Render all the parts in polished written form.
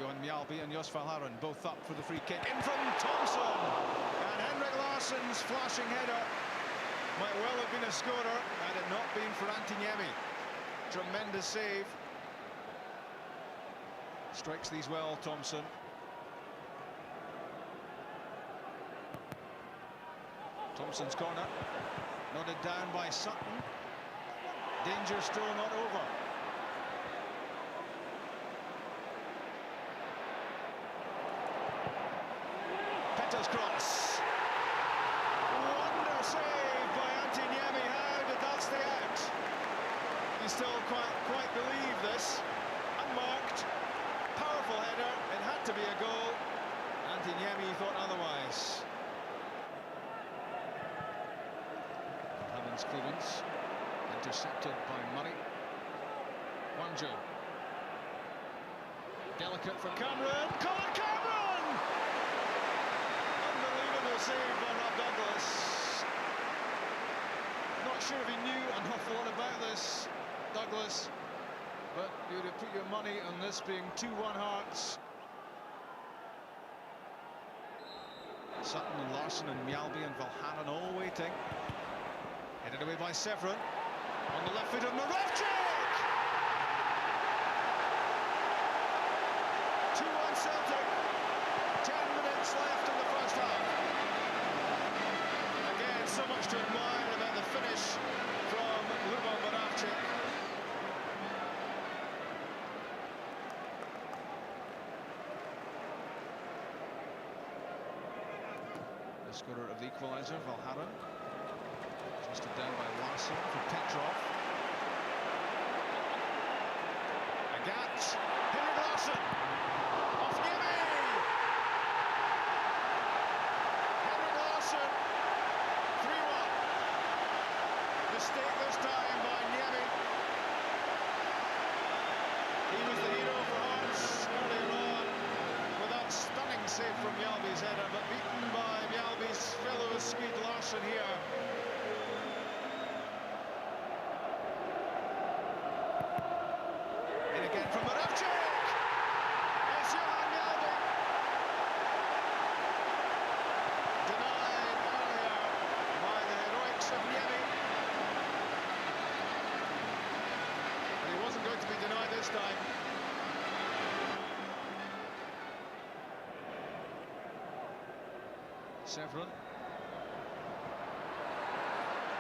on Mjällby and Jos Valharen, both up for the free kick. In from Thompson! And Henrik Larsson's flashing header might well have been a scorer had it not been for Antiniemi. Tremendous save. Strikes these well, Thompson. Thompson's corner. Nodded down by Sutton. Danger still not over. Petter's cross. Wonder save by Antiniemi. How did that stay out? You still quite believe this. Unmarked. Powerful header. It had to be a goal. Antiniemi thought otherwise. Evans' clearance. Intercepted by Murray. Wanjo. Delicate for Cameron. Colin Cameron! Unbelievable save by Rob Douglas. Not sure if he knew an awful lot about this, Douglas, but you'd have put your money on this being 2-1 Hearts. Sutton and Larsson and Mjällby and Valharen all waiting. Headed away by Severin. On the left foot of Moravchik! 2-1 Celtic. 10 minutes left in the first half. Again, so much to admire about the finish from Lubo Moravchik. The scorer of the equaliser, Valharen. Adjusted down by Larsson for Petrov. Agat. Henrik Larsson. Off Niemi. Henrik Larsson. 3-1. Mistake this time by Niemi. He was the hero for Hearts earlier on with that stunning save from Mjällby's header, but beaten by Mjällby's fellow Swede Larsson here. Again from Moravchik! It's Johan Mjällby! Denied earlier by the heroics of Niemi. But he wasn't going to be denied this time. Severin.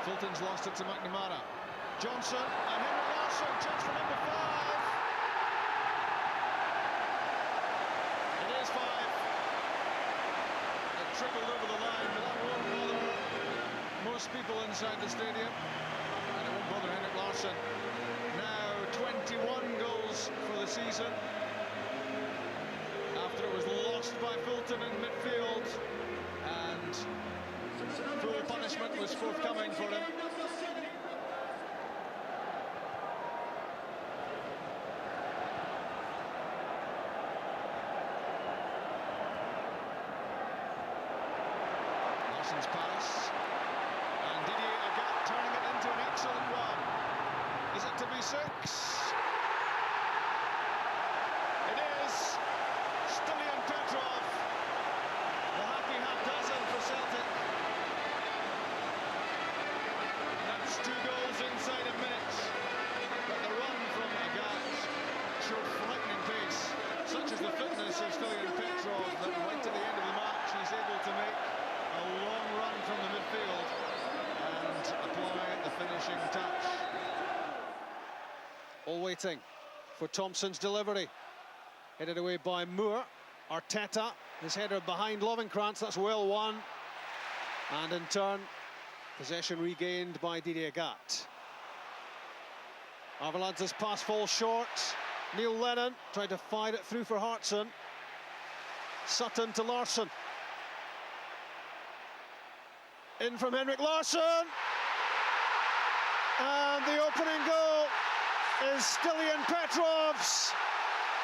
Fulton's lost it to McNamara. Johnstone and Henrik Larsson, chance for number 5. Trickled over the line, but that won't bother most people inside the stadium, and it won't bother Henrik Larsson. Now 21 goals for the season after it was lost by Fulton in midfield, and full punishment was forthcoming for him. Pass, and Didier Agat turning it into an excellent one. Is it to be 6? It is. Stilian Petrov, the happy half-dozen for Celtic. That's 2 goals inside a minute, but the run from Agat showed frightening pace. Such is the fitness of Stilian Petrov that right to the end of the match he's able to make a long run from the midfield and apply the finishing touch. All waiting for Thompson's delivery. Headed away by Moore. Arteta, his header behind Lovenkrands, that's well won. And in turn, possession regained by Didier Agat. Avalanche's pass falls short. Neil Lennon tried to fire it through for Hartson. Sutton to Larsson. In from Henrik Larsson, and the opening goal is Stilian Petrov's.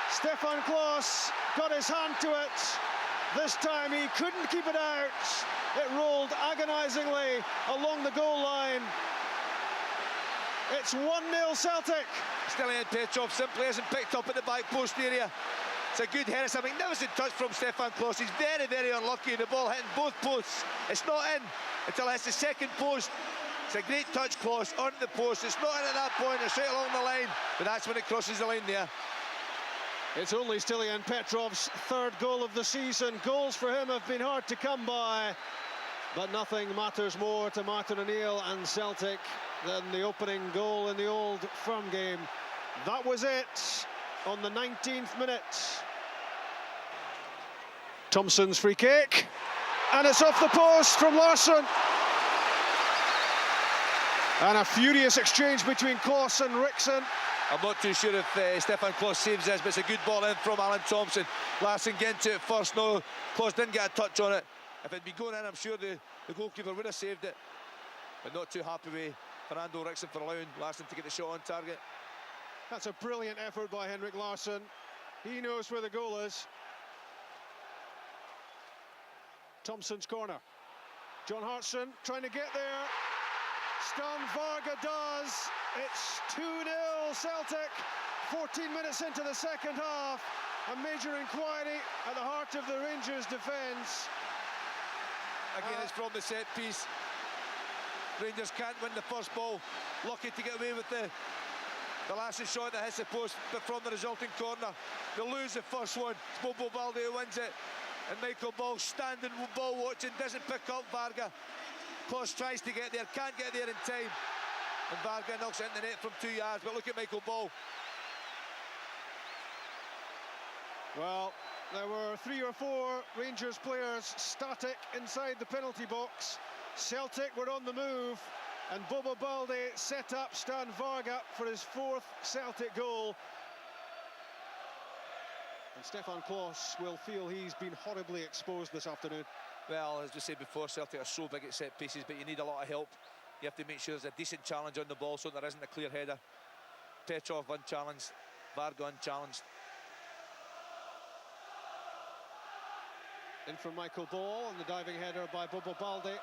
Stefan Klos got his hand to it. This time he couldn't keep it out. It rolled agonisingly along the goal line. It's 1-0 Celtic. Stilian Petrov simply isn't picked up at the back post area. It's a good header. It's a magnificent touch from Stefan Klos. He's very, very unlucky. The ball hitting both posts. It's not in until it's the second post. It's a great touch, Klos, on the post. It's not in at that point. It's straight along the line, but that's when it crosses the line there. It's only Stilian Petrov's third goal of the season. Goals for him have been hard to come by, but nothing matters more to Martin O'Neill and Celtic than the opening goal in the Old Firm game. That was it on the 19th minute. Thompson's free kick, and it's off the post from Larsson. And a furious exchange between Klos and Rickson. I'm not too sure if Stefan Klos saves this, but it's a good ball in from Alan Thompson. Larsson getting to it first. No, Klos didn't get a touch on it. If it'd been going in, I'm sure the goalkeeper would have saved it. But not too happy with Fernando Rickson for allowing Larsson to get the shot on target. That's a brilliant effort by Henrik Larsson. He knows where the goal is. Thompson's corner. John Hartson trying to get there. Stan Varga does. It's 2-0 Celtic. 14 minutes into the second half. A major inquiry at the heart of the Rangers' defence. Again, it's from the set piece. Rangers can't win the first ball. Lucky to get away with the last shot that hits the post, but from the resulting corner, they lose the first one. It's Bobo Balde who wins it, and Michael Ball standing ball watching, doesn't pick up Varga. Klos tries to get there, can't get there in time, and Varga knocks it in the net from 2 yards. But look at Michael Ball. Well, there were 3 or 4 Rangers players static inside the penalty box. Celtic were on the move, and Bobo Balde set up Stan Varga for his 4th Celtic goal. And Stefan Klos will feel he's been horribly exposed this afternoon. Well, as we said before, Celtic are so big at set pieces, but you need a lot of help. You have to make sure there's a decent challenge on the ball so there isn't a clear header. Petrov unchallenged, Varga unchallenged. In from Michael Ball, and the diving header by Bobo Balde.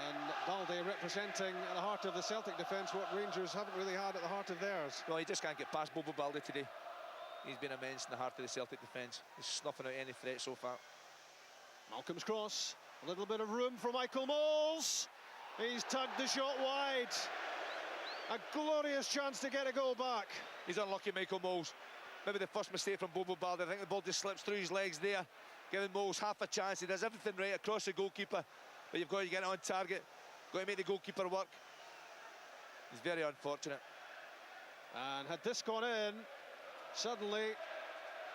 And Balde representing at the heart of the Celtic defence what Rangers haven't really had at the heart of theirs. Well, he just can't get past Bobo Balde today. He's been immense in the heart of the Celtic defence. He's snuffing out any threat so far. Malcolm's cross, a little bit of room for Michael Moles. He's tugged the shot wide. A glorious chance to get a goal back. He's unlucky, Michael Moles. Maybe the first mistake from Bobo Balde. I think the ball just slips through his legs there, giving Moles half a chance. He does everything right across the goalkeeper, but you've got to get it on target. Got to make the goalkeeper work. He's very unfortunate. And had this gone in, suddenly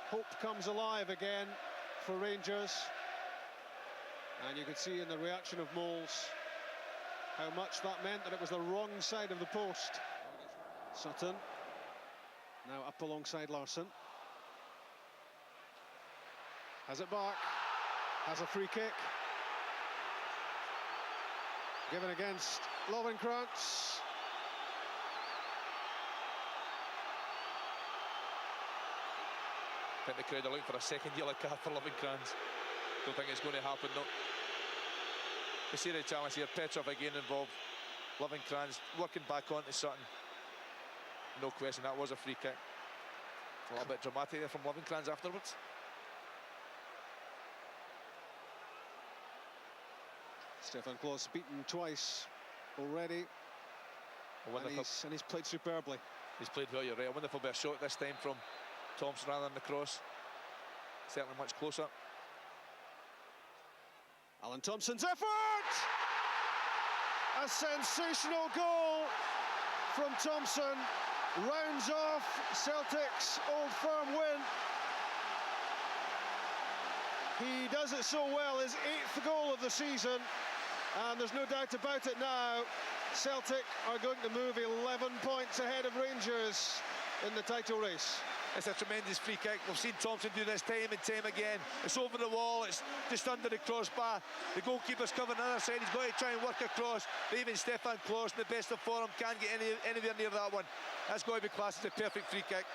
hope comes alive again for Rangers. And you could see in the reaction of Moles how much that meant that it was the wrong side of the post. Sutton now up alongside Larsson. Has it back, has a free kick. Given against Lovenkrantz. I think the crowd are looking for a second yellow card for Lovenkrantz. Don't think it's going to happen, no. We see the challenge here, Petrov again involved. Lovenkrantz working back onto Sutton. No question, that was a free kick. A little bit dramatic there from Lovenkrantz afterwards. Stefan Klos beaten twice already, and he's played superbly. He's played well, you're right. A wonderful bit of shot this time from Thompson rather than the cross. Certainly much closer. Alan Thompson's effort! A sensational goal from Thompson. Rounds off Celtic's Old Firm win. He does it so well, his 8th goal of the season. And there's no doubt about it now, Celtic are going to move 11 points ahead of Rangers in the title race. It's a tremendous free kick. We've seen Thompson do this time and time again. It's over the wall, it's just under the crossbar. The goalkeeper's covering the other side, he's got to try and work across. But even Stefan Klos, in the best of form, can't get anywhere near that one. That's got to be classed as a perfect free kick.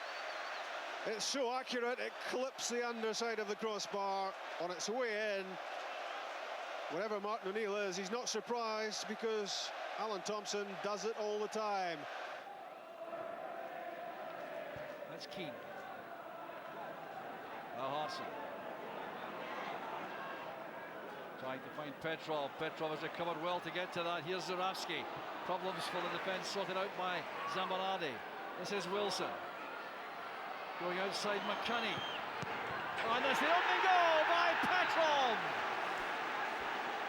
It's so accurate, it clips the underside of the crossbar on its way in. Wherever Martin O'Neill is, he's not surprised because Alan Thompson does it all the time. That's Keane. Now Hartson. Trying to find Petrov. Petrov has recovered well to get to that. Here's Zurawski. Problems for the defence sorted out by Zambalade. This is Wilson. Going outside McCunny. And that's the opening goal by Petrov.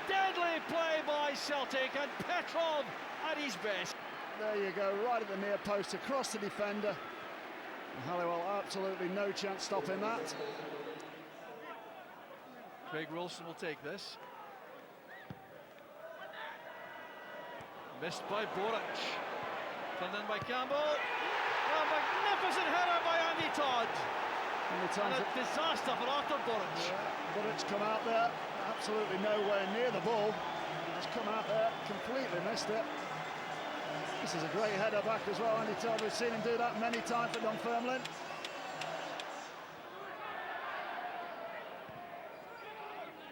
Deadly play by Celtic, and Petrov at his best. There you go, right at the near post, across the defender. And Halliwell absolutely no chance stopping that. Craig Wilson will take this. Missed by Boric. Turned in by Campbell. A magnificent header by Andy Todd. And a disaster for Arthur Boric. Yeah, Boric's come out there, absolutely nowhere near the ball. He's come out there, completely missed it. This is a great header back as well, Andy Todd. We've seen him do that many times for Dunfermline.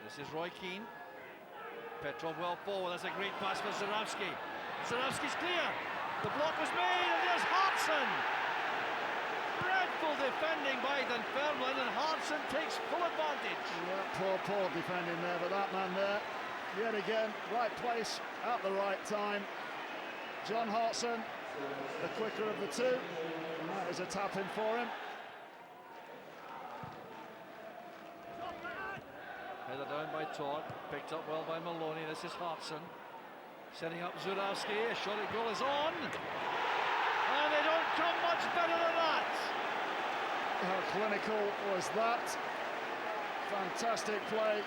This is Roy Keane. Petrov well forward. That's a great pass for Zurawski. Zurawski's clear. The block was made, and there's Hartson. Dreadful defending by Dunfermline, and Hartson takes full advantage. Yeah, poor defending there, but that man there, yet again, right place at the right time. John Hartson, the quicker of the two, and that is a tap-in for him. Header down by Todd, picked up well by Maloney. This is Hartson, setting up Zurawski. A shot at goal is on, and they don't come much better than that. How clinical was that? Fantastic play,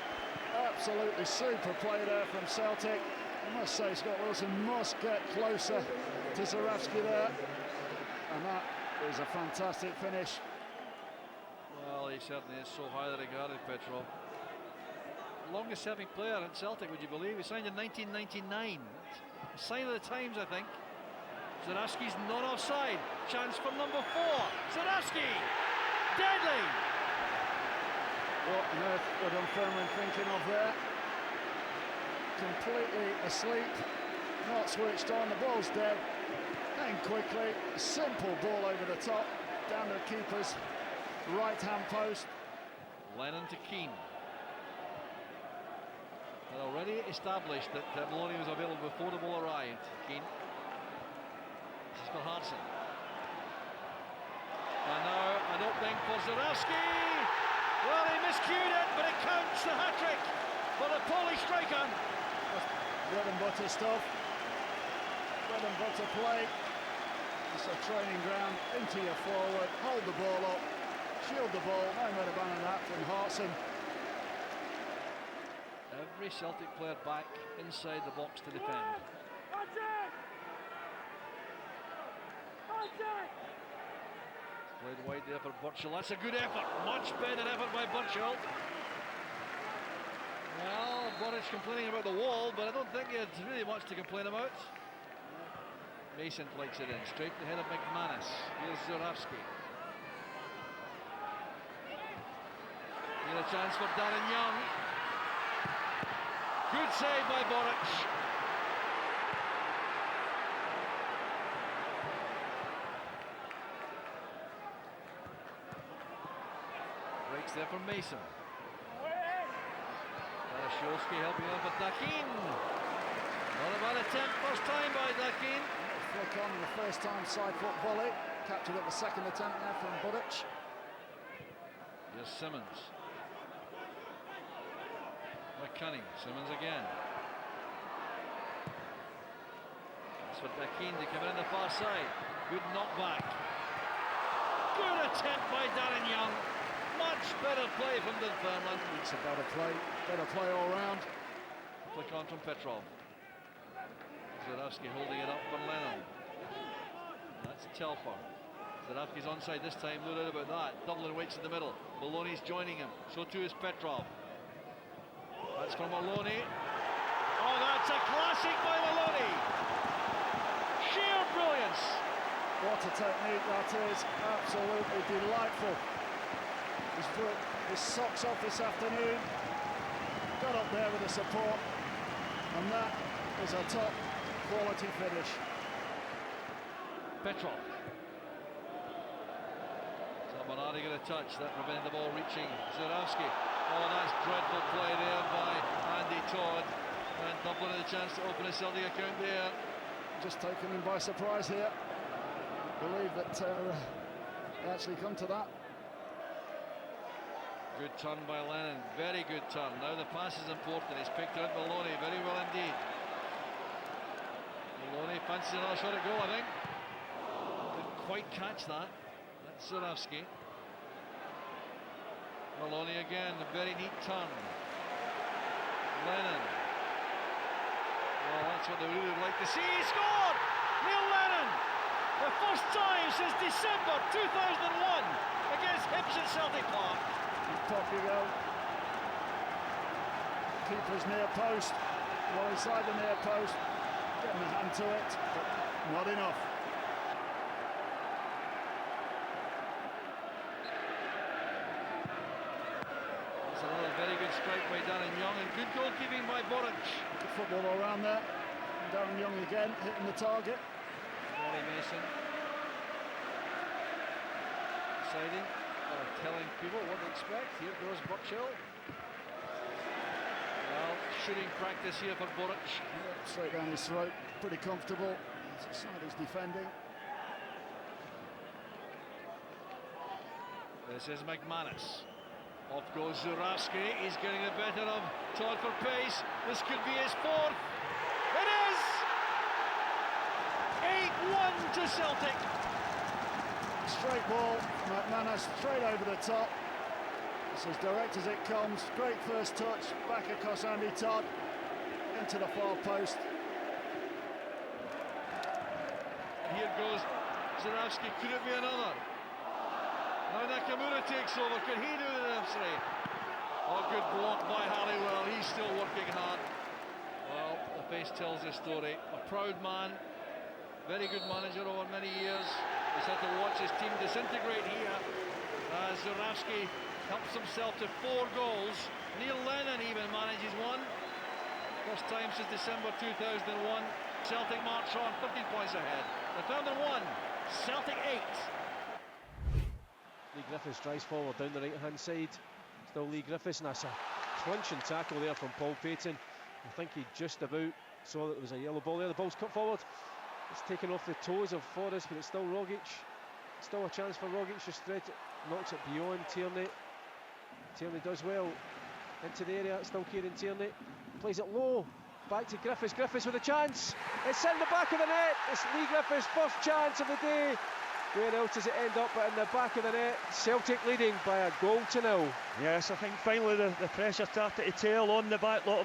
absolutely super play there from Celtic. I must say Scott Wilson must get closer to Zurawski there, and that is a fantastic finish. Well, he certainly is so highly regarded, Petrov. Longest serving player at Celtic, would you believe? He signed in 1999. A sign of the times, I think. Zurawski's not offside. Chance for number 4. Zurawski! Deadly! What on earth were Dunfermline thinking of there? Completely asleep, not switched on, the ball's dead. Then quickly, a simple ball over the top, down to the keeper's right-hand post. Lennon to Keane. Had already established that Maloney was available before the ball arrived. Keane. This is for Hartson. And now an opening for Zurawski. Well, he miscued it, but it counts the hat-trick for the Polish striker. Bread and butter stuff. Bread and butter play. It's a training ground, into your forward, hold the ball up, shield the ball, no better than that from Hartson. Every Celtic player back inside the box to defend. Played wide there for Burchell. That's a good effort. Much better effort by Burchell. Well, Boric complaining about the wall, but I don't think he had really much to complain about. Mason flights it in, straight to the head of McManus. Here's Zurawski. Here a chance for Darren Young. Good save by Boric. Breaks there for Mason. Shulsky helping out with Dakin. Not a bad attempt, first time by Dakin. Flick on the first time side foot volley. Captured at the second attempt now from Boric. Here's Simmons. McCunny. Simmons again. That's for Dakin to come in on the far side. Good knockback. Good attempt by Darren Young. Much better play from Dunfermline. It's a better play all round. Flick on from Petrov. Zurawski holding it up for Lennon. That's Telfer. Zurawski's onside this time, no doubt about that. Dublin waits in the middle. Maloney's joining him. So too is Petrov. That's from Maloney. Oh, that's a classic by Maloney. Sheer brilliance. What a technique that is. Absolutely delightful. He's put his socks off this afternoon, got up there with the support, and that is a top quality finish. Petrov. So Bernardi got a touch, that prevented the ball reaching Zurawski. Oh, that's dreadful play there by Andy Todd. And Dublin had a chance to open a Celtic account there. Just taken him by surprise here. Believe that they actually come to that. Good turn by Lennon, very good turn. Now the pass is important. He's picked out Maloney very well indeed. Maloney fancies another shot at goal, I think. Didn't quite catch that. That's Zurawski. Maloney again, a very neat turn. Lennon. Well, that's what they really would like to see. He scored! Neil Lennon! The first time since December 2001 against Hibs at Celtic Park. Top you go. Keeper's near post. Well inside the near post. Getting a hand to it, but not enough. It's another very good strike by Darren Young and good goalkeeping by Boric. Good football all round there. Darren Young again hitting the target. Rory Mason deciding or telling people what to expect. Here goes Burchill. Well, shooting practice here for Boric. Straight down his throat, pretty comfortable. Side he's defending. This is McManus. Off goes Zurawski. He's getting the better of Todd for pace. This could be his fourth. It is! 8-1 to Celtic. Straight ball, McManus straight over the top. It's as direct as it comes. Great first touch, back across Andy Todd, into the far post. Here goes Zurawski. Could it be another? Now Nakamura takes over. Could he do the necessary? Oh, good block by Halliwell. He's still working hard. Well, the face tells the story. A proud man. Very good manager over many years. He's had to watch his team disintegrate here as Zurawski helps himself to 4 goals. Neil Lennon even manages one. First time since December 2001. Celtic march on, 15 points ahead. The Thunder 1, Celtic 8. Lee Griffiths drives forward down the right hand side. Still Lee Griffiths, and that's a crunching tackle there from Paul Payton. I think he just about saw that there was a yellow ball there. The ball's cut forward. It's taken off the toes of Forrest, but it's still Rogic. Still a chance for Rogic to stretch it. Knocks it beyond Tierney. Tierney does well. Into the area, it's still Kieran Tierney. Plays it low. Back to Griffiths. Griffiths with a chance. It's in the back of the net. It's Lee Griffiths' first chance of the day. Where else does it end up but in the back of the net? Celtic leading by a goal to 0. Yes, I think finally the pressure started to tail on the back lot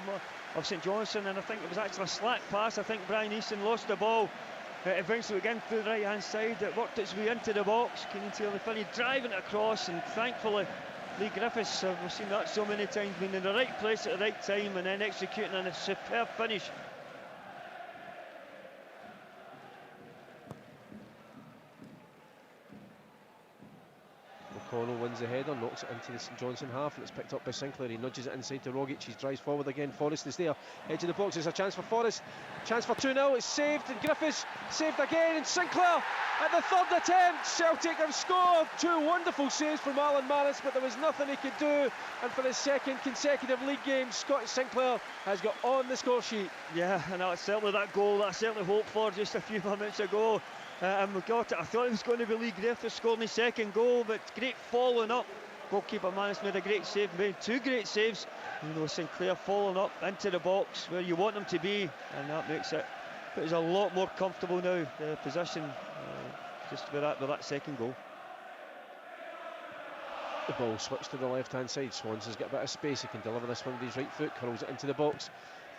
of St Johnstone, and I think it was actually a slack pass. I think Brian Easton lost the ball. It eventually went through the right hand side. It worked its way into the box. Kieran Tierney finished driving it across, and thankfully Lee Griffiths, we've seen that so many times, being in the right place at the right time and then executing a superb finish. O'Connell wins the header, knocks it into the St Johnstone half, and it's picked up by Sinclair. He nudges it inside to Rogic. He drives forward again. Forrest is there, edge of the box. There's a chance for Forrest, chance for 2-0. It's saved, and Griffiths saved again, and Sinclair at the third attempt. Celtic have scored. 2 wonderful saves from Alan Manus, but there was nothing he could do, and for his second consecutive league game, Scott Sinclair has got on the score sheet. Yeah, and that's certainly that goal that I certainly hoped for just a few moments ago. And we got it. I thought it was going to be Lee Griffiths scoring his second goal, but great following up. Goalkeeper Manus made a great save, made 2 great saves. You know, Sinclair following up into the box where you want them to be, and that makes it a lot more comfortable now. The position just with that second goal. The ball switched to the left hand side. Swanson's got a bit of space. He can deliver this one with his right foot, curls it into the box.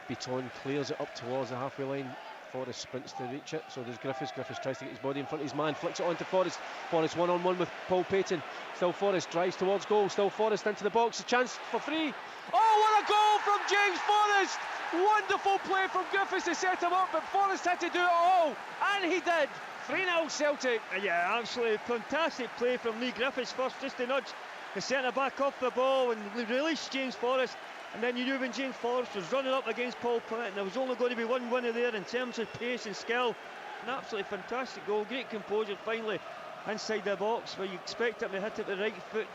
Beaton clears it up towards the halfway line. Forrest sprints to reach it, so does Griffiths. Griffiths tries to get his body in front of his man, flicks it on to Forrest. Forrest 1-on-1 with Paul Payton. Still Forrest, drives towards goal. Still Forrest into the box, a chance for 3. Oh, what a goal from James Forrest! Wonderful play from Griffiths to set him up, but Forrest had to do it all, and he did. 3-0 Celtic. Yeah, absolutely fantastic play from Lee Griffiths first, just to nudge the centre back off the ball and release James Forrest. And then you knew when James Forrest was running up against Paul Payton, there was only going to be one winner there in terms of pace and skill. An absolutely fantastic goal, great composure finally inside the box where you expect him to hit it with the right foot,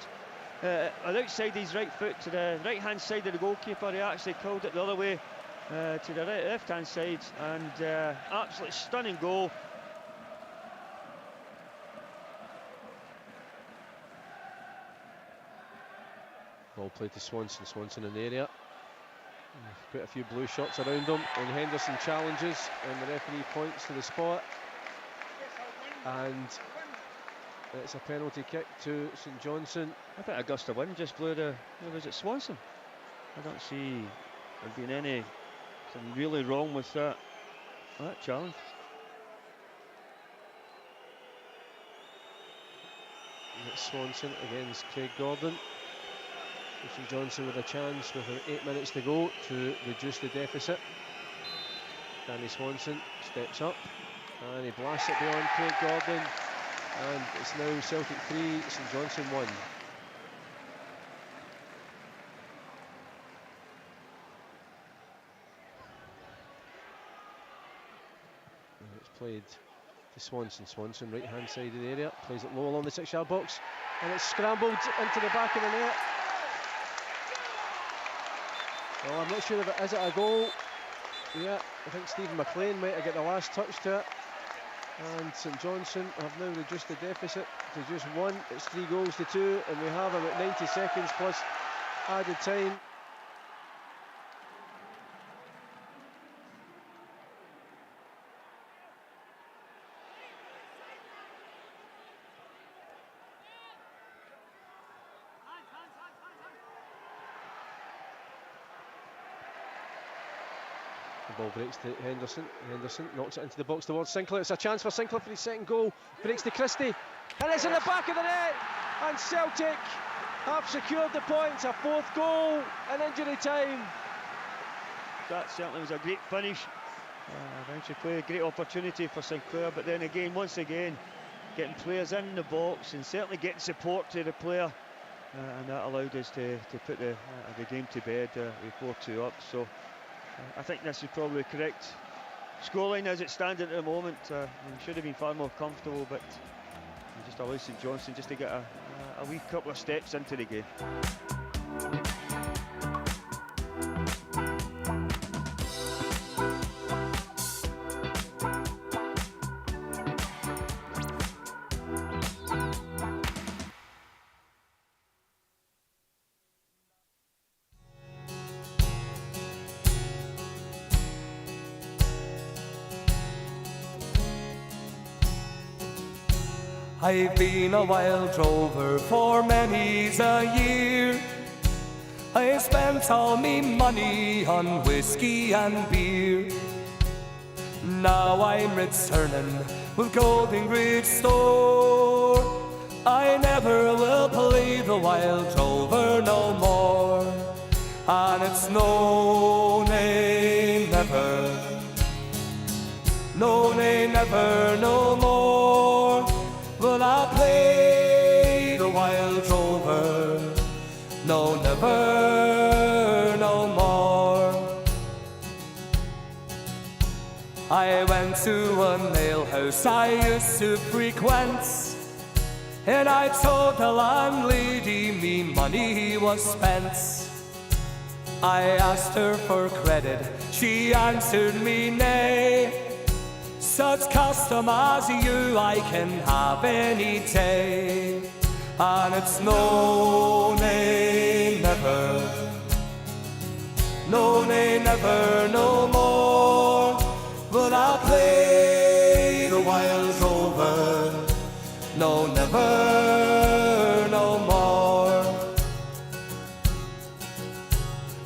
or outside his right foot to the right hand side of the goalkeeper. He actually called it the other way to the left hand side, and absolutely stunning goal. Ball played to Swanson. Swanson in the area. Quite a few blue shots around him, and Henderson challenges, and the referee points to the spot, and it's a penalty kick to St Johnstone. I think Augusta Wind just blew the. Was it Swanson? I don't see there being anything really wrong with that challenge. And it's Swanson against Craig Gordon. St Johnstone with a chance with 8 minutes to go to reduce the deficit. Danny Swanson steps up and he blasts it beyond Craig Gordon, and it's now Celtic 3, St Johnstone 1. And it's played to Swanson. Swanson right hand side of the area, plays it low along the 6-yard box, and it's scrambled into the back of the net. Well, I'm not sure if it is a goal. Yeah, I think Stephen McLean might have got the last touch to it. And St Johnstone have now reduced the deficit to just 1. It's 3 goals to 2, and we have about 90 seconds plus added time. The ball breaks to Henderson. Henderson knocks it into the box towards Sinclair. It's a chance for Sinclair for his second goal. Breaks to Christie, and it's in the back of the net. And Celtic have secured the points. A 4th goal in injury time. That certainly was a great finish. Eventually played a great opportunity for Sinclair, but then again, once again, getting players in the box and certainly getting support to the player, and that allowed us to put the game to bed with 4-2 up. So I think this is probably the correct scoreline as it stands at the moment. We should have been far more comfortable, but we just allowed St Johnstone just to get a wee couple of steps into the game. I've been a wild drover for many's a year. I spent all me money on whiskey and beer. Now I'm returning with Golden Bridge store. I never will play the wild drover no more. And it's no, nay, never. No, nay, never, no more. Will I play the wild drover? No, never, no more. I went to a nail house I used to frequent, and I told the landlady me money was spent. I asked her for credit, she answered me nay. Such custom as you I can have any day. And it's no, nay, never. No, nay, never, no more. Will I play the wild drover? No, never, no more.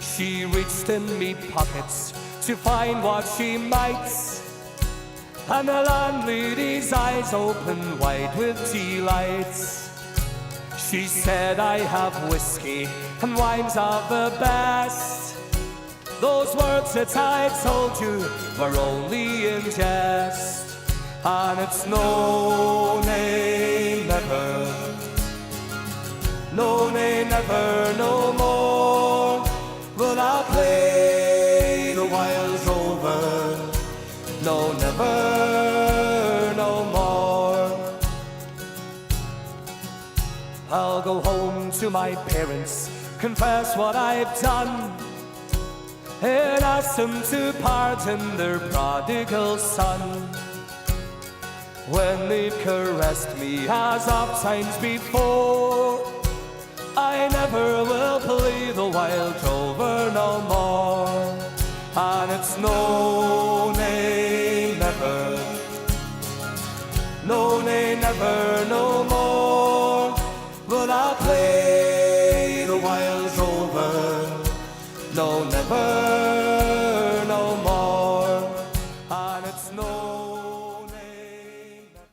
She reached in me pockets to find what she might, and the landlady's eyes opened wide with tea lights. She said, I have whiskey and wines of the best. Those words that I told you were only in jest. And it's no, nay, never. No, nay, never, no more. Will I play the wild drover? No, never, no more. I'll go home to my parents, confess what I've done, and ask them to pardon their prodigal son. When they've caressed me as oft times before, I never will play the wild drover no more. And it's no, nay, never, no, nay, never, no more will I play the wild drover, no, never, no more. And it's no, nay, never.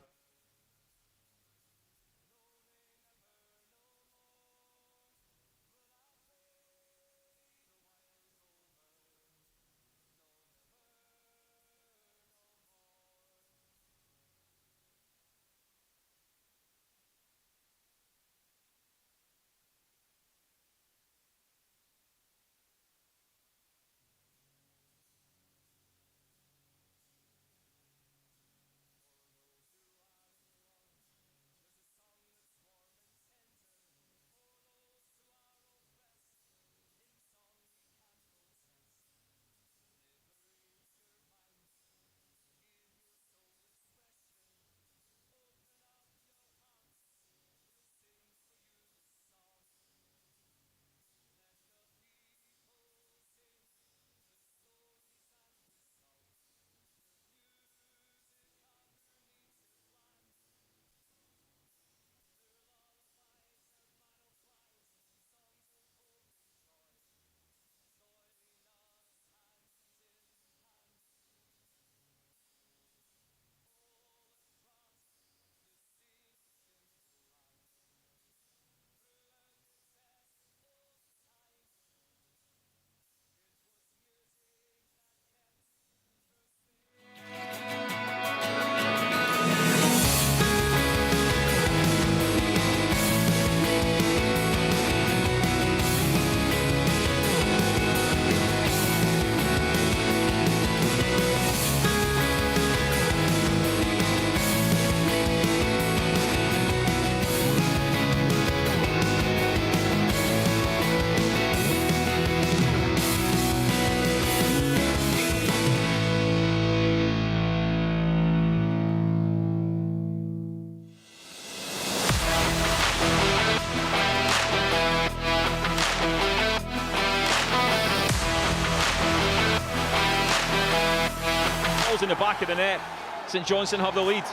In the back of the net, St Johnstone have the lead.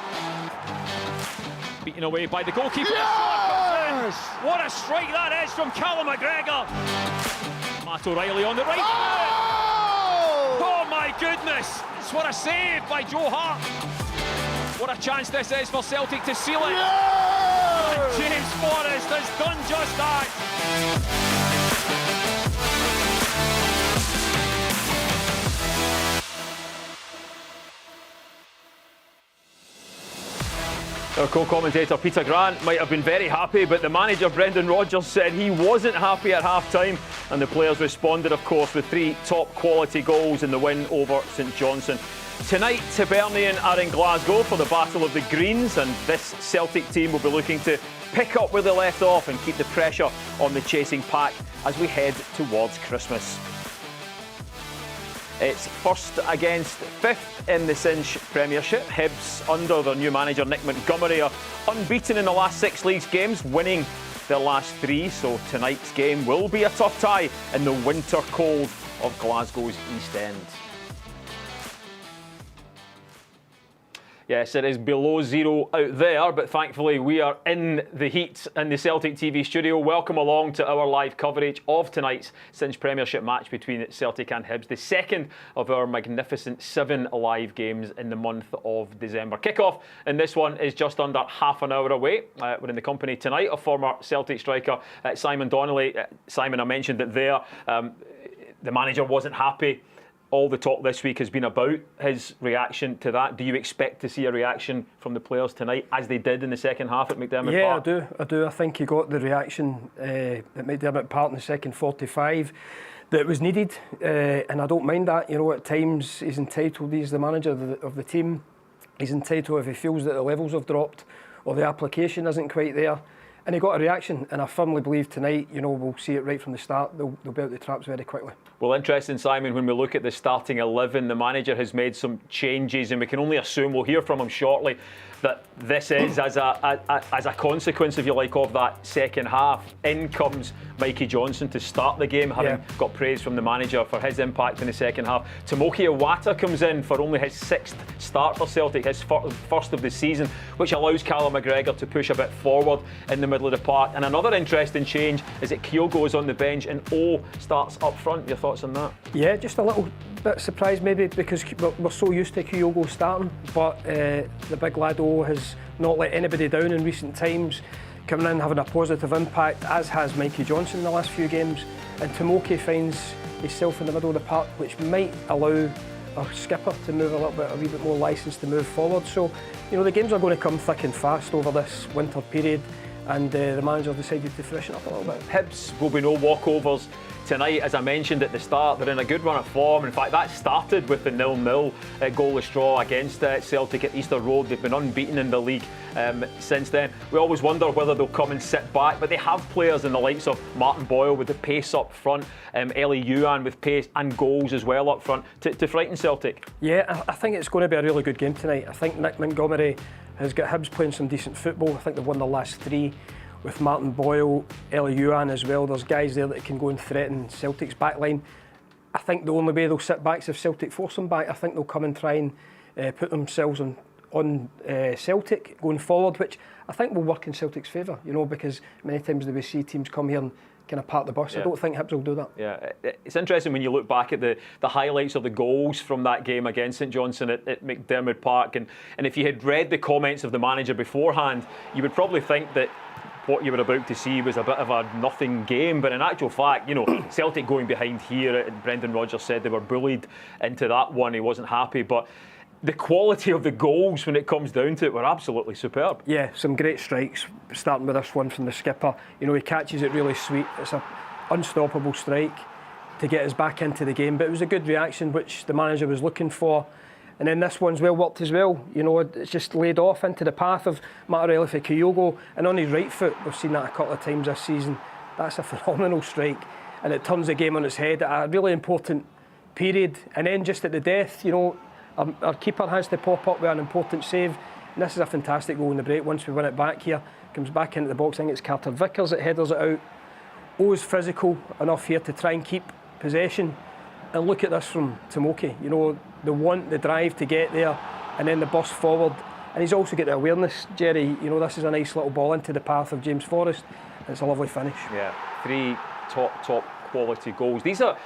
Beaten away by the goalkeeper. Yes! What a strike that is from Callum McGregor. Matt O'Reilly on the right. Oh my goodness! What a save by Joe Hart. What a chance this is for Celtic to seal it. Yes! And James Forrest has done just that. Our co-commentator Peter Grant might have been very happy, but the manager Brendan Rodgers said he wasn't happy at half-time, and the players responded, of course, with 3 top-quality goals in the win over St Johnstone. Tonight, Hibernian are in Glasgow for the Battle of the Greens, and this Celtic team will be looking to pick up where they left off and keep the pressure on the chasing pack as we head towards Christmas. It's first against 5th in the Cinch Premiership. Hibs, under their new manager Nick Montgomery, are unbeaten in the last 6 league games, winning their last 3. So tonight's game will be a tough tie in the winter cold of Glasgow's East End. Yes, it is below zero out there, but thankfully we are in the heat in the Celtic TV studio. Welcome along to our live coverage of tonight's Cinch Premiership match between Celtic and Hibs, the second of our magnificent 7 live games in the month of December. Kick-off in this one is just under half an hour away. We're in the company tonight of former Celtic striker Simon Donnelly. Simon, I mentioned that there, the manager wasn't happy. All the talk this week has been about his reaction to that. Do you expect to see a reaction from the players tonight, as they did in the second half at McDermott Park? Yeah, I do. I think he got the reaction at McDermott Park in the second 45 that was needed, and I don't mind that. You know, at times he's entitled. He's the manager of the team. He's entitled if he feels that the levels have dropped or the application isn't quite there. and he got a reaction, and I firmly believe tonight, we'll see it right from the start. They'll be out the traps very quickly. Well, interesting, Simon, when we look at the starting 11, the manager has made some changes, and we can only assume, we'll hear from him shortly, that this is as a consequence, if you like, of that second half. In comes Mikey Johnstone to start the game, having got praise from the manager for his impact in the second half. Tomoki Iwata comes in for only his 6th start for Celtic, his first of the season, which allows Callum McGregor to push a bit forward in the middle of the park. And another interesting change is that Kyogo is on the bench and O starts up front. Your thoughts on that? Yeah, just a little bit surprised maybe, because we're so used to Kyogo starting, but the big lad O has not let anybody down in recent times, coming in having a positive impact, as has Mikey Johnstone in the last few games, and Tomoki finds himself in the middle of the park, which might allow our skipper to move a wee bit more licence to move forward. So, the games are going to come thick and fast over this winter period, and the manager decided to freshen up a little bit. Hibs will be no walkovers tonight. As I mentioned at the start, they're in a good run of form. In fact, that started with the 0-0 goalless draw against Celtic at Easter Road. They've been unbeaten in the league since then. We always wonder whether they'll come and sit back, but they have players in the likes of Martin Boyle with the pace up front, Ellie Yuan with pace and goals as well up front to frighten Celtic. Yeah, I think it's going to be a really good game tonight. I think Nick Montgomery has got Hibs playing some decent football. I think they've won the last 3 with Martin Boyle, Ellie Yuan as well. There's guys there that can go and threaten Celtic's backline. I think the only way they'll sit back is if Celtic force them back. I think they'll come and try and put themselves on Celtic going forward, which I think will work in Celtic's favour, because many times we see teams come here and kind of park the bus. I don't think Hibs will do that. Yeah, it's interesting when you look back at the highlights of the goals from that game against St Johnstone at McDiarmid Park, and if you had read the comments of the manager beforehand, you would probably think that what you were about to see was a bit of a nothing game, but in actual fact, Celtic going behind here, and Brendan Rodgers said they were bullied into that one. He wasn't happy, but the quality of the goals when it comes down to it were absolutely superb. Yeah, some great strikes, starting with this one from the skipper. He catches it really sweet. It's an unstoppable strike to get us back into the game, but it was a good reaction which the manager was looking for. And then this one's well worked as well. It's just laid off into the path of Managerial for Kyogo, and on his right foot, we've seen that a couple of times this season. That's a phenomenal strike, and it turns the game on its head at a really important period. And then just at the death, our keeper has to pop up with an important save, and this is a fantastic goal in the break. Once we win it back here, comes back into the box. I think it's Carter Vickers that headers it out. O's physical enough here to try and keep possession. And look at this from Tomoki, the want, the drive to get there, and then the burst forward. And he's also got the awareness, Jerry. This is a nice little ball into the path of James Forrest. It's a lovely finish. Yeah, 3 top quality goals. These are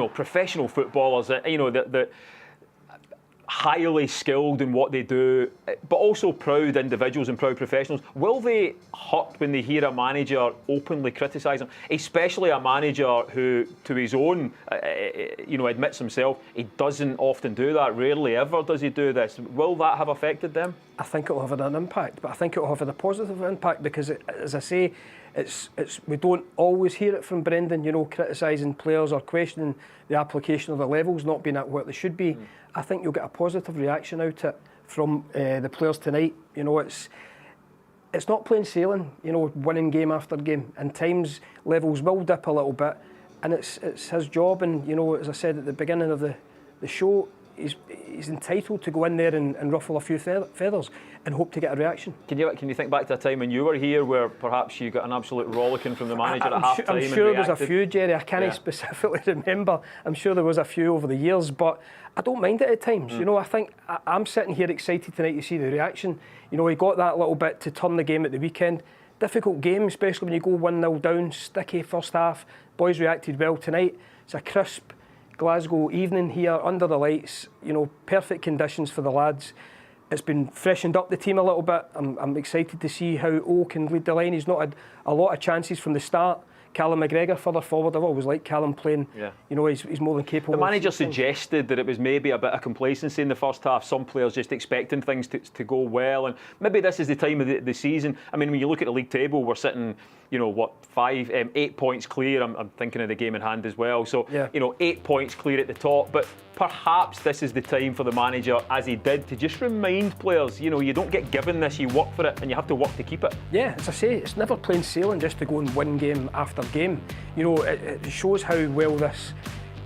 professional footballers that highly skilled in what they do, but also proud individuals and proud professionals. Will they hurt when they hear a manager openly criticise them, especially a manager who, to his own, admits himself he doesn't often do that, rarely ever does he do this? Will that have affected them? I think it will have an impact, but I think it will have a positive impact because, as I say, it's we don't always hear it from Brendan, criticising players or questioning the application of the levels not being at what they should be. I think you'll get a positive reaction out of it from the players tonight. It's not plain sailing, winning game after game, and times levels will dip a little bit, and it's his job. And as I said at the beginning of the show, he's entitled to go in there and ruffle a few feathers and hope to get a reaction. Can you think back to a time when you were here where perhaps you got an absolute rollicking from the manager at half time? I'm sure there was a few, Jerry. I can't specifically remember. I'm sure there was a few over the years, but I don't mind it at times. I think I'm sitting here excited tonight to see the reaction. He got that little bit to turn the game at the weekend. Difficult game, especially when you go 1-0 down, sticky first half. Boys reacted well tonight. It's a crisp Glasgow evening here under the lights, perfect conditions for the lads. It's been freshened up the team a little bit. I'm excited to see how O can lead the line. He's not had a lot of chances from the start. Callum McGregor further forward. I've always liked Callum playing. Yeah. He's more than capable. The manager suggested that it was maybe a bit of complacency in the first half. Some players just expecting things to go well, and maybe this is the time of the season. I mean, when you look at the league table, we're sitting 8 points clear. I'm thinking of the game in hand as well. So, 8 points clear at the top. But perhaps this is the time for the manager, as he did, to just remind players, you don't get given this, you work for it, and you have to work to keep it. Yeah, as I say, it's never plain sailing just to go and win game after game. It shows how well this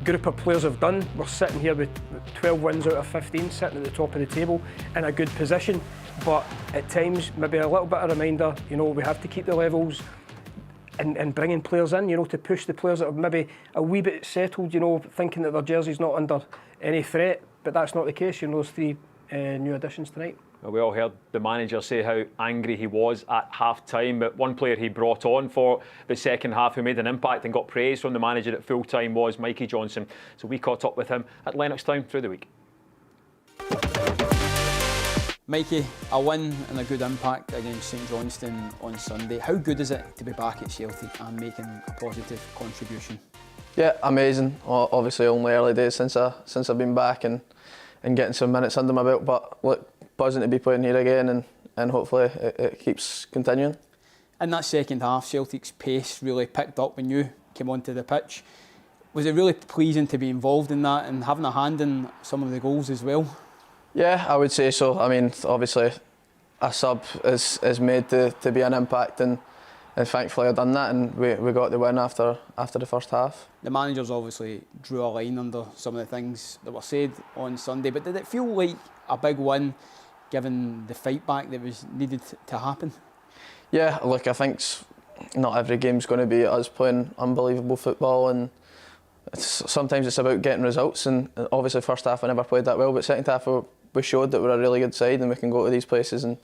group of players have done. We're sitting here with 12 wins out of 15, sitting at the top of the table in a good position. But at times, maybe a little bit of reminder, we have to keep the levels and bringing players in, to push the players that are maybe a wee bit settled, thinking that their jersey's not under any threat. But that's not the case, those 3 new additions tonight. Well, we all heard the manager say how angry he was at half-time, but one player he brought on for the second half who made an impact and got praise from the manager at full-time was Mikey Johnstone. So we caught up with him at Lennoxtown through the week. Mikey, a win and a good impact against St Johnstone on Sunday. How good is it to be back at Celtic and making a positive contribution? Yeah, amazing. Obviously only early days since I've been back and getting some minutes under my belt, but look, buzzing to be playing here again and hopefully it keeps continuing. In that second half, Celtic's pace really picked up when you came onto the pitch. Was it really pleasing to be involved in that and having a hand in some of the goals as well? Yeah, I would say so. I mean, obviously a sub is made to be an impact and thankfully I've done that and we got the win after the first half. The managers obviously drew a line under some of the things that were said on Sunday, but did it feel like a big win given the fight back that was needed to happen? Yeah, look, I think not every game's going to be us playing unbelievable football, and sometimes it's about getting results, and obviously first half I never played that well, but second half we showed that we're a really good side and we can go to these places and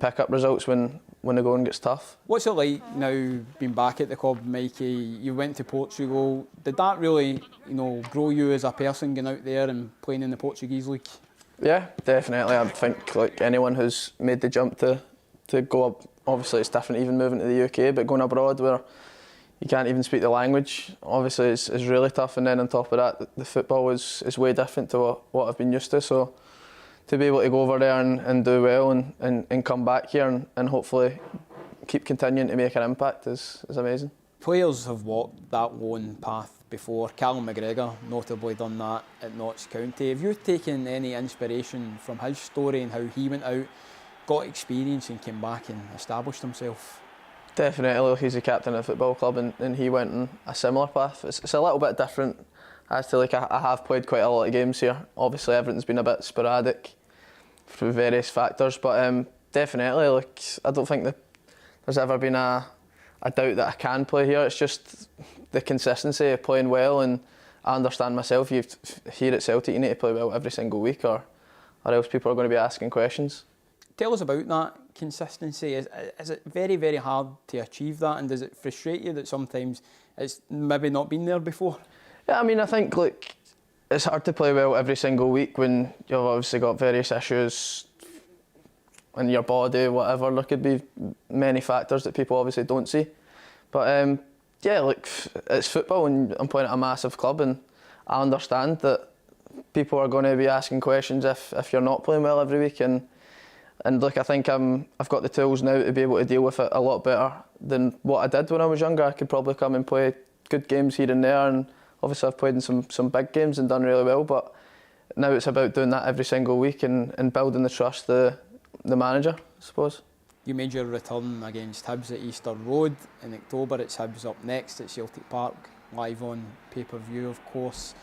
pick up results when the going gets tough. What's it like now being back at the club, Mikey? You went to Portugal. Did that really, grow you as a person going out there and playing in the Portuguese league? Yeah, definitely. I think like anyone who's made the jump to go up, obviously it's different even moving to the UK, but going abroad where you can't even speak the language, obviously is really tough, and then on top of that, the football is way different to what I've been used to. So to be able to go over there and do well and come back here and hopefully keep continuing to make an impact is amazing. Players have walked that lone path before. Callum McGregor notably done that at Notts County. Have you taken any inspiration from his story and how he went out, got experience and came back and established himself? Definitely. He's a captain of a football club and he went on a similar path. It's a little bit different as to I have played quite a lot of games here. Obviously everything's been a bit sporadic through various factors, but definitely I don't think that there's ever been a doubt that I can play here. It's just the consistency of playing well, and I understand myself, here at Celtic you need to play well every single week or else people are going to be asking questions. Tell us about that consistency. Is it very, very hard to achieve that, and does it frustrate you that sometimes it's maybe not been there before? Yeah, I mean, I think it's hard to play well every single week when you've obviously got various issues in your body, whatever. There could be many factors that people obviously don't see. But yeah, it's football and I'm playing at a massive club, and I understand that people are going to be asking questions if you're not playing well every week. And I think I've got the tools now to be able to deal with it a lot better than what I did when I was younger. I could probably come and play good games here and there, and obviously I've played in some big games and done really well, but now it's about doing that every single week and building the trust of the manager, I suppose. You made your return against Hibs at Easter Road in October. It's Hibs up next at Celtic Park, live on pay-per-view of course.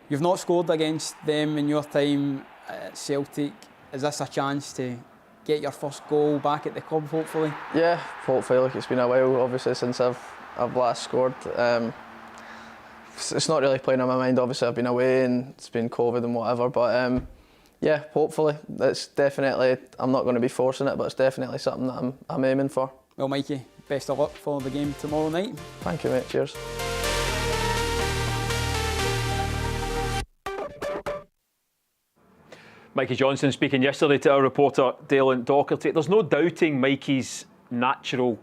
You've not scored against them in your time at Celtic. Is this a chance to get your first goal back at the club, hopefully? Yeah, hopefully. It's been a while, obviously, since I've last scored. It's not really playing on my mind. Obviously, I've been away and it's been COVID and whatever, but yeah, hopefully. It's definitely, I'm not going to be forcing it, but it's definitely something that I'm aiming for. Well, Mikey, best of luck for the game tomorrow night. Thank you, mate. Cheers. Mikey Johnstone speaking yesterday to our reporter Dalen Docherty. There's no doubting Mikey's natural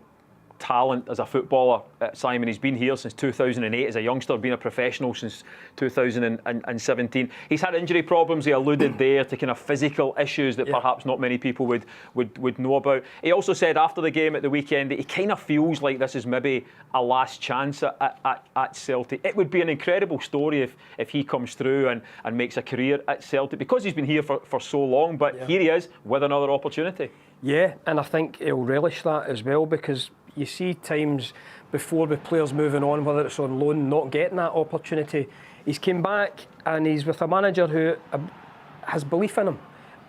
talent as a footballer. Simon. He's been here since 2008 as a youngster, been a professional since 2017. He's had injury problems. He alluded there to kind of physical issues that perhaps not many people would know about. He also said after the game at the weekend that he kind of feels like this is maybe a last chance at Celtic. It would be an incredible story if he comes through and makes a career at Celtic, because he's been here for so long, but here he is with another opportunity. Yeah, and I think he'll relish that as well, because you see times before with players moving on, whether it's on loan, not getting that opportunity. He's came back and he's with a manager who has belief in him,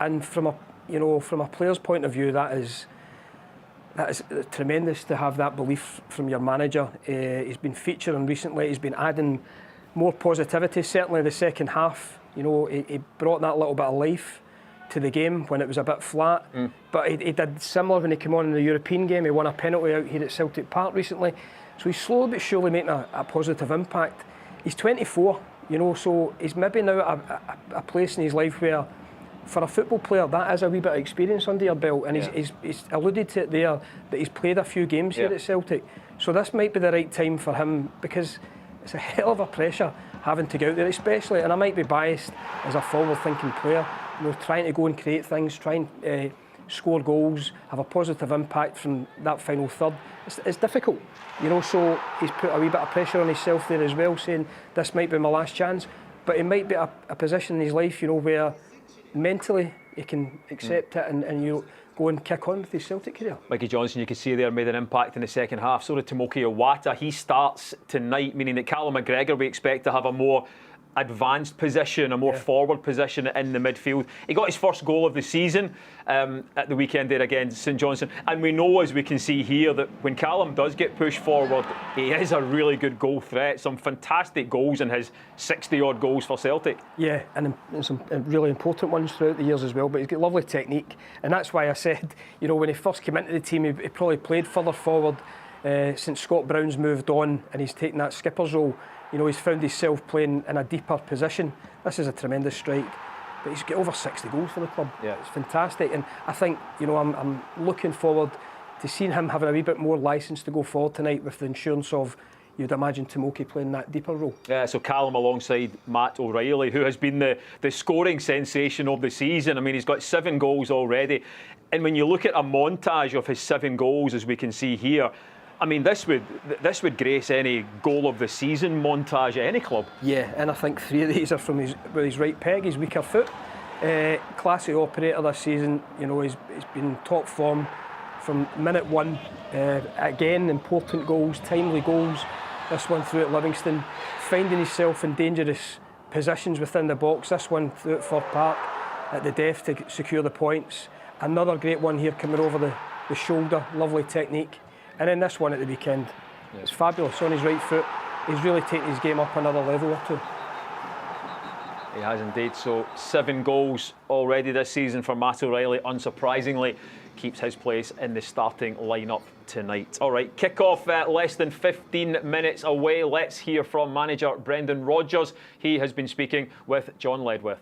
and from a player's point of view, that is tremendous to have that belief from your manager. He's been featuring recently. He's been adding more positivity. Certainly the second half, he brought that little bit of life to the game when it was a bit flat. But he did similar when he came on in the European game. He won a penalty out here at Celtic Park recently. So he's slowly but surely making a positive impact. He's 24, so he's maybe now at a place in his life where, for a football player, that is a wee bit of experience under your belt. And he's alluded to it there, that he's played a few games here at Celtic. So this might be the right time for him, because it's a hell of a pressure having to go out there, especially, and I might be biased as a forward-thinking player, trying to go and create things, trying to score goals, have a positive impact from that final third. It's difficult, so he's put a wee bit of pressure on himself there as well, saying this might be my last chance. But it might be a position in his life, where mentally he can accept it and go and kick on with his Celtic career. Mikey Johnstone, you can see there, made an impact in the second half. So did Tomoki Iwata. He starts tonight, meaning that Callum McGregor we expect to have a more advanced position, a more forward position in the midfield. He got his first goal of the season at the weekend there against St Johnstone, and we know, as we can see here, that when Callum does get pushed forward, he is a really good goal threat. Some fantastic goals in his 60-odd goals for Celtic. Yeah, and some really important ones throughout the years as well, but he's got lovely technique, and that's why I said, when he first came into the team, he probably played further forward since Scott Brown's moved on and he's taken that skipper's role. He's found himself playing in a deeper position. This is a tremendous strike, but he's got over 60 goals for the club. Yeah, it's fantastic, and I think I'm looking forward to seeing him having a wee bit more licence to go forward tonight, with the insurance of, you'd imagine, Tomoki playing that deeper role. Yeah, so Callum alongside Matt O'Reilly, who has been the scoring sensation of the season. I mean, he's got 7 goals already, and when you look at a montage of his 7 goals, as we can see here, I mean, this would grace any goal of the season montage at any club. Yeah, and I think 3 of these are from his right peg, his weaker foot. Classy operator this season. He's been top form from minute 1. Again, important goals, timely goals. This one through at Livingston, finding himself in dangerous positions within the box. This one through at Fir Park at the Def to secure the points. Another great one here coming over the shoulder, lovely technique. And then this one at the weekend, it's fabulous on his right foot. He's really taken his game up another level or two. He has indeed. So 7 goals already this season for Matt O'Reilly. Unsurprisingly, keeps his place in the starting lineup tonight. All right, kick-off less than 15 minutes away. Let's hear from manager Brendan Rodgers. He has been speaking with John Ledwith.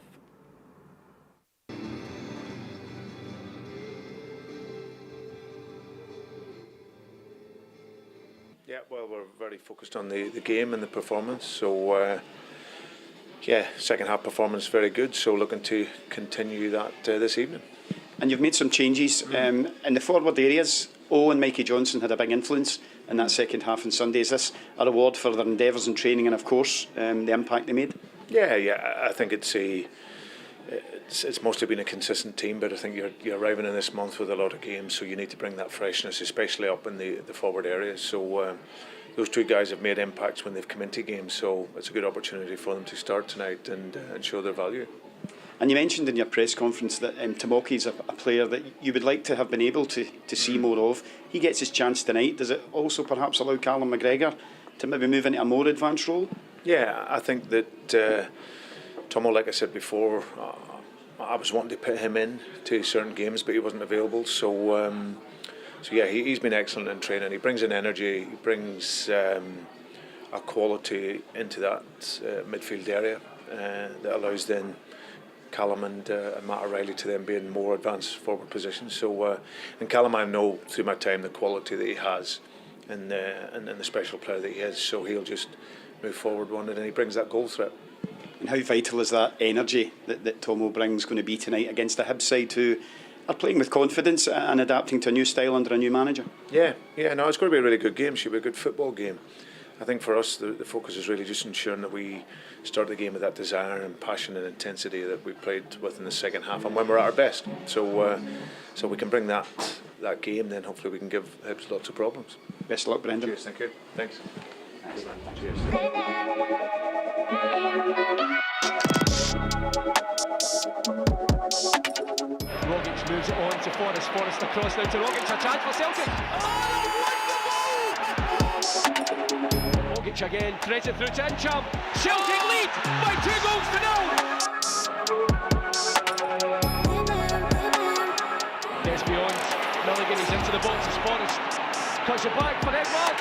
Yeah, well, we're very focused on the game and the performance. So, second half performance very good. So looking to continue that this evening. And you've made some changes in the forward areas. And Mikey Johnstone had a big influence in that second half on Sunday. Is this a reward for their endeavours in training and, of course, the impact they made? Yeah. I think it's mostly been a consistent team, but I think you're arriving in this month with a lot of games, so you need to bring that freshness, especially up in the forward areas. So those 2 guys have made impacts when they've come into games, so it's a good opportunity for them to start tonight and show their value. And you mentioned in your press conference that Tomoki is a player that you would like to have been able to see more of. He gets his chance tonight. Does it also perhaps allow Callum McGregor to maybe move into a more advanced role? Yeah, I think that Tomo, like I said before, I was wanting to put him in to certain games, but he wasn't available. So he's been excellent in training. He brings in energy. He brings a quality into that midfield area that allows then Callum and Matt O'Reilly to then be in more advanced forward positions. So, and Callum, I know through my time the quality that he has. and the special player that he is. So he'll just move forward one, and he brings that goal threat. And how vital is that energy that Tomo brings going to be tonight against a Hibs side who are playing with confidence and adapting to a new style under a new manager? Yeah, no, it's going to be a really good game. It should be a good football game. I think for us, the focus is really just ensuring that we start the game with that desire and passion and intensity that we played with in the second half, and when we're at our best. So we can bring that game, then hopefully we can give Hibs lots of problems. Best of luck, Brendan. Cheers, thank you. Thanks. Cheers. Rogic moves it on to Forrest. Forrest across now to Rogic. A chance for Celtic. Rogic again, threads it through to Incham. Celtic lead by 2 goals to 0. Gets beyond. Milligan is into the box as Forrest cuts it back for Edward.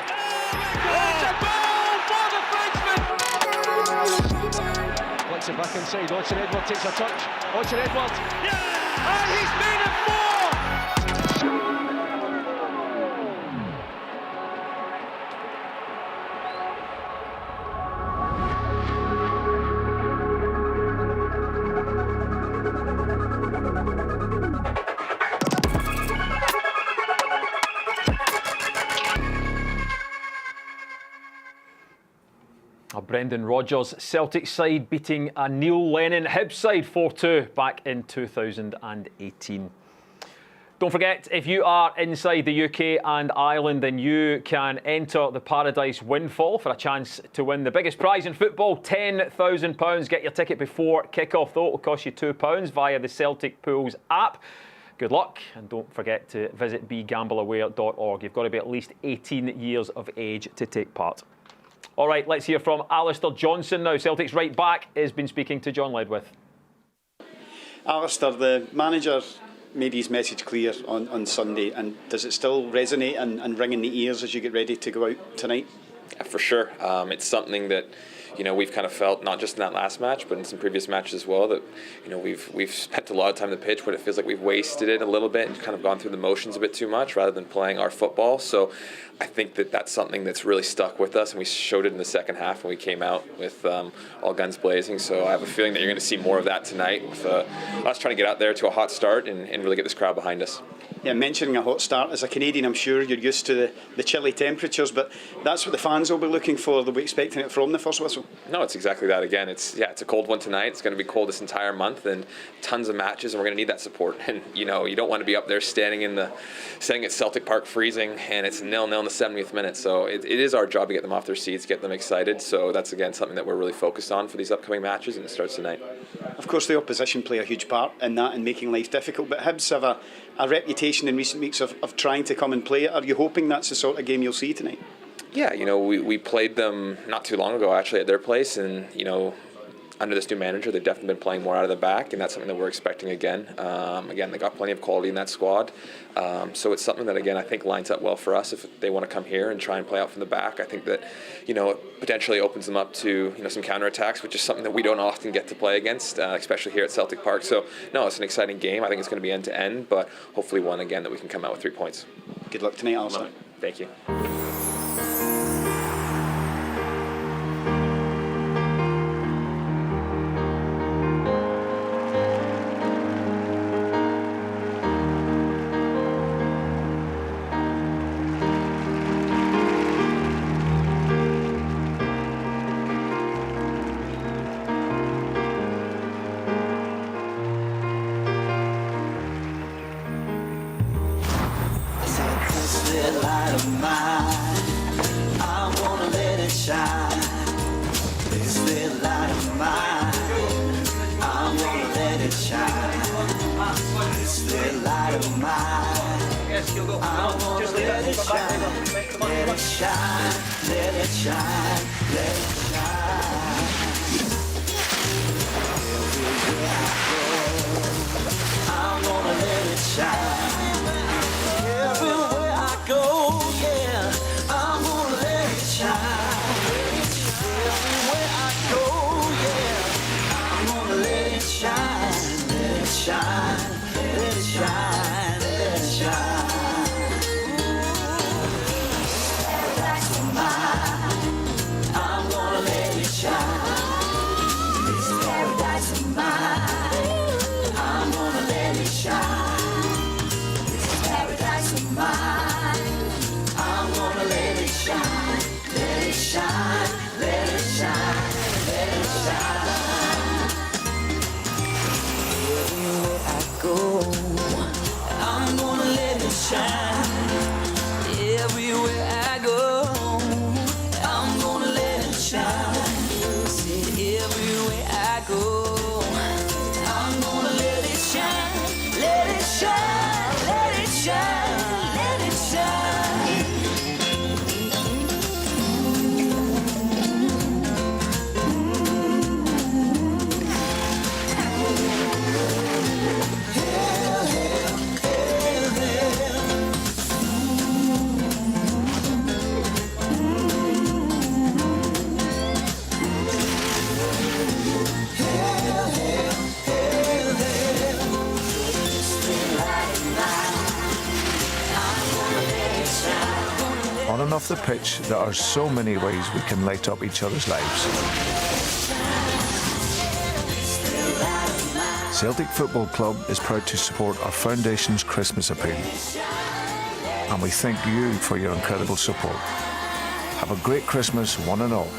It's a goal for the Frenchman. Flicks it back inside. Odsonne Edouard takes a touch. Odsonne Edouard. And he's made it 4! Brendan Rodgers' Celtic side beating a Neil Lennon Hibs side 4-2 back in 2018. Don't forget, if you are inside the UK and Ireland, then you can enter the Paradise Windfall for a chance to win the biggest prize in football, £10,000. Get your ticket before kick-off, though. It will cost you £2 via the Celtic Pools app. Good luck, and don't forget to visit begambleaware.org. You've got to be at least 18 years of age to take part. All right, let's hear from Alistair Johnstone now. Celtic's right back has been speaking to John Ledwith. Alistair, the manager made his message clear on Sunday, and does it still resonate and ring in the ears as you get ready to go out tonight? Yeah, for sure. It's something that we've kind of felt, not just in that last match, but in some previous matches as well, that we've spent a lot of time on the pitch, but it feels like we've wasted it a little bit and kind of gone through the motions a bit too much rather than playing our football. So I think that's something that's really stuck with us, and we showed it in the second half when we came out with all guns blazing. So I have a feeling that you're going to see more of that tonight, with us trying to get out there to a hot start and really get this crowd behind us. Yeah, mentioning a hot start, as a Canadian, I'm sure you're used to the chilly temperatures, but that's what the fans will be looking for. They'll be expecting it from the first whistle. No, it's exactly that. Again, it's a cold one tonight. It's going to be cold this entire month, and tons of matches, and we're going to need that support. And you don't want to be up there standing at Celtic Park freezing, and it's 0-0 in the 70th minute. So it is our job to get them off their seats, get them excited. So that's again something that we're really focused on for these upcoming matches, and it starts tonight. Of course, the opposition play a huge part in that and making life difficult, but Hibs have a reputation in recent weeks of trying to come and play it. Are you hoping that's the sort of game you'll see tonight? Yeah, we played them not too long ago actually at their place, and under this new manager, they've definitely been playing more out of the back, and that's something that we're expecting again. Again, they got plenty of quality in that squad, so it's something that again I think lines up well for us if they want to come here and try and play out from the back. I think that it potentially opens them up to some counterattacks, which is something that we don't often get to play against, especially here at Celtic Park. So no, it's an exciting game. I think it's going to be end to end, but hopefully one again that we can come out with 3 points. Good luck tonight, Alistair. Thank you. of mine. I'm gonna let it shine, let it shine, let it shine, let it shine. Everywhere I go, I'm gonna let it shine. Everywhere I go, I'm gonna let it shine. See, everywhere I go, I'm gonna let it shine, let it shine, let it shine, let it shine. On and off the pitch, there are so many ways we can light up each other's lives. Celtic Football Club is proud to support our foundation's Christmas appeal. And we thank you for your incredible support. Have a great Christmas, one and all.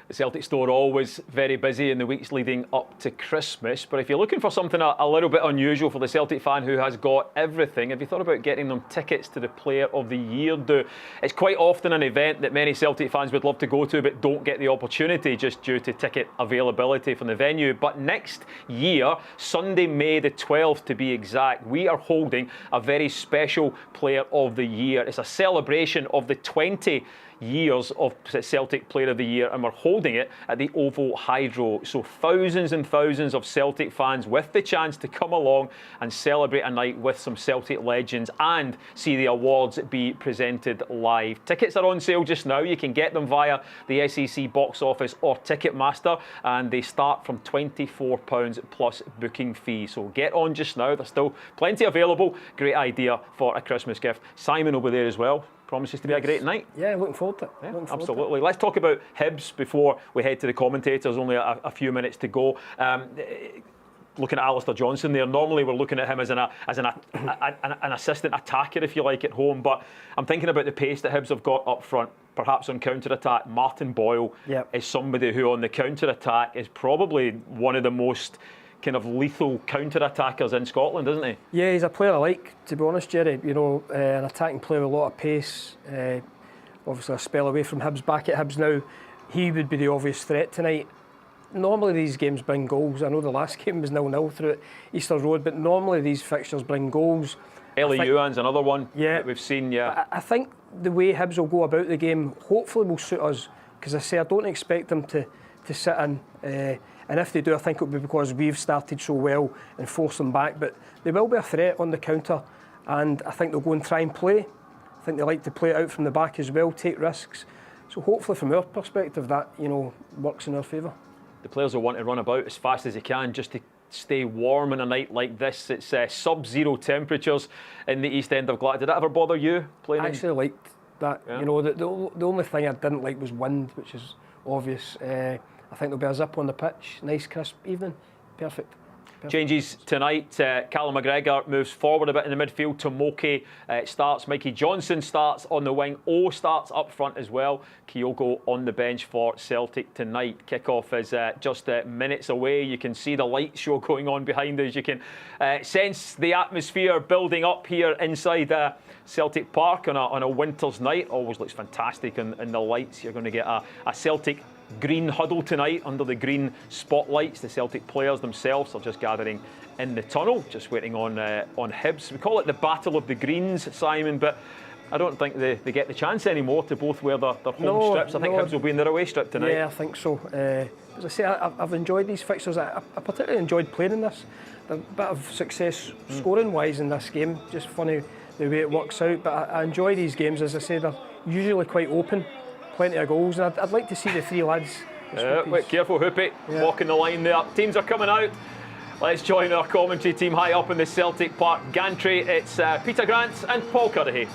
The Celtic store always very busy in the weeks leading up to Christmas, but if you're looking for something a little bit unusual for the Celtic fan who has got everything, have you thought about getting them tickets to the Player of the Year do? It's quite often an event that many Celtic fans would love to go to but don't get the opportunity just due to ticket availability from the venue. But next year, Sunday, May the 12th to be exact, we are holding a very special Player of the Year. It's a celebration of the 20 years of Celtic Player of the Year, and we're holding it at the OVO Hydro. So thousands and thousands of Celtic fans with the chance to come along and celebrate a night with some Celtic legends and see the awards be presented live. Tickets are on sale just now. You can get them via the SEC box office or Ticketmaster, and they start from £24 plus booking fee. So get on just now. There's still plenty available. Great idea for a Christmas gift. Simon will be there as well. Promises to be a great night. Yeah, looking forward to it. Yeah, absolutely. Let's talk about Hibs before we head to the commentators. Only a few minutes to go. Looking at Alistair Johnstone there, normally we're looking at him as an assistant attacker, if you like, at home. But I'm thinking about the pace that Hibs have got up front, perhaps on counter-attack. Martin Boyle is somebody who on the counter-attack is probably one of the most kind of lethal counter-attackers in Scotland, isn't he? Yeah, he's a player I like, to be honest, Jerry. You know, an attacking player with a lot of pace. Obviously a spell away from Hibs, back at Hibs now. He would be the obvious threat tonight. Normally these games bring goals. I know the last game was 0-0 through at Easter Road, but normally these fixtures bring goals. Ellie Ewan's another one that we've seen, I think the way Hibs will go about the game hopefully will suit us, because I say I don't expect them to sit in. And if they do, I think it'll be because we've started so well and force them back. But they will be a threat on the counter, and I think they'll go and try and play. I think they like to play it out from the back as well, take risks. So hopefully from our perspective that, you know, works in our favour. The players will want to run about as fast as they can just to stay warm on a night like this. It's sub-zero temperatures in the east end of Glasgow. Did that ever bother you playing? I actually liked that. Yeah. You know, the only thing I didn't like was wind, which is obvious. I think there'll be a zip on the pitch. Nice crisp evening. Perfect. Changes tonight. Callum McGregor moves forward a bit in the midfield. Tomoki starts. Mikey Johnson starts on the wing. O starts up front as well. Kyogo on the bench for Celtic tonight. Kickoff is just minutes away. You can see the light show going on behind us. You can sense the atmosphere building up here inside Celtic Park on a winter's night. Always looks fantastic in the lights. You're going to get a Celtic green huddle tonight under the green spotlights. The Celtic players themselves are just gathering in the tunnel, just waiting on Hibs. We call it the Battle of the Greens, Simon, but I don't think they get the chance anymore to both wear their home strips. I think Hibs will be in their away strip tonight. Yeah, I think so. As I say, I've enjoyed these fixtures. I particularly enjoyed playing in this. A bit of success scoring-wise in this game. Just funny the way it works out. But I enjoy these games. As I say, they're usually quite open. Plenty of goals, and I'd like to see the three lads. Wait, careful, Hoopy, walking the line there. Teams are coming out. Let's join our commentary team high up in the Celtic Park gantry. It's Peter Grant and Paul Cuddihy.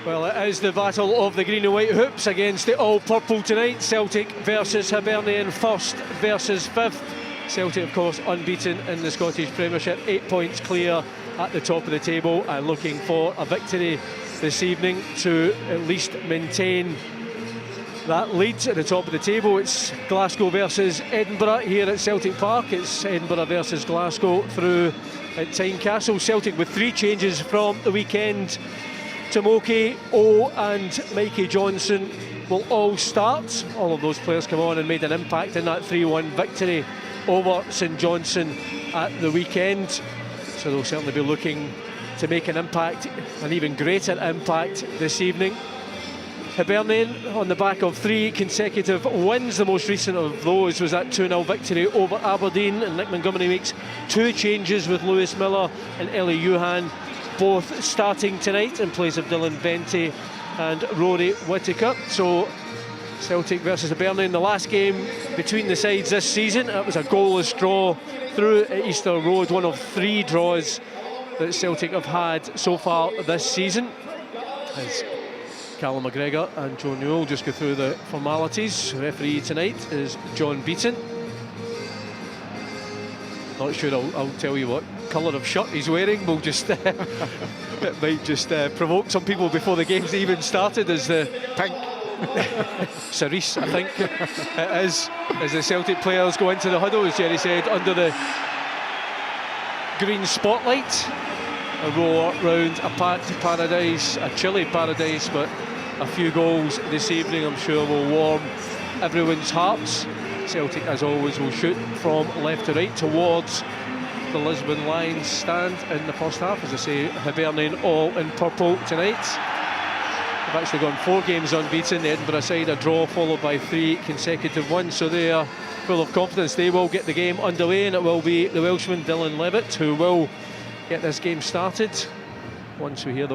Well, it is the battle of the green and white hoops against the all-purple tonight. Celtic versus Hibernian, first versus fifth. Celtic, of course, unbeaten in the Scottish Premiership, 8 points clear at the top of the table and looking for a victory this evening to at least maintain that lead at the top of the table. It's Glasgow versus Edinburgh here at Celtic Park. It's Edinburgh versus Glasgow through at Tynecastle. Celtic with 3 changes from the weekend. Tomoki, O and Mikey Johnson will all start. All of those players come on and made an impact in that 3-1 victory over St Johnstone at the weekend. So they'll certainly be looking to make an impact, an even greater impact this evening. Hibernian on the back of 3 consecutive wins. The most recent of those was that 2-0 victory over Aberdeen, and Nick Montgomery makes 2 changes with Lewis Miller and Ellie Youhan both starting tonight in place of Dylan Vente and Rory Whittaker. So Celtic versus Hibernian, the last game between the sides this season. It was a goalless draw through at Easter Road, one of 3 draws that Celtic have had so far this season. As Callum McGregor and Joe Newell just go through the formalities. Referee tonight is John Beaton. Not sure I'll tell you what colour of shirt he's wearing. We'll just it might just provoke some people before the game's even started. As the pink cerise, I think it is, as the Celtic players go into the huddle, as Jerry said, under the green spotlight. A row round a packed paradise, a chilly paradise, but a few goals this evening I'm sure will warm everyone's hearts. Celtic, as always, will shoot from left to right towards the Lisbon Lions stand in the first half. As I say, Hibernian all in purple tonight. They've actually gone 4 games unbeaten. The Edinburgh side a draw followed by 3 consecutive wins, so they are full of confidence. They will get the game underway, and it will be the Welshman Dylan Levitt who will get this game started once we hear the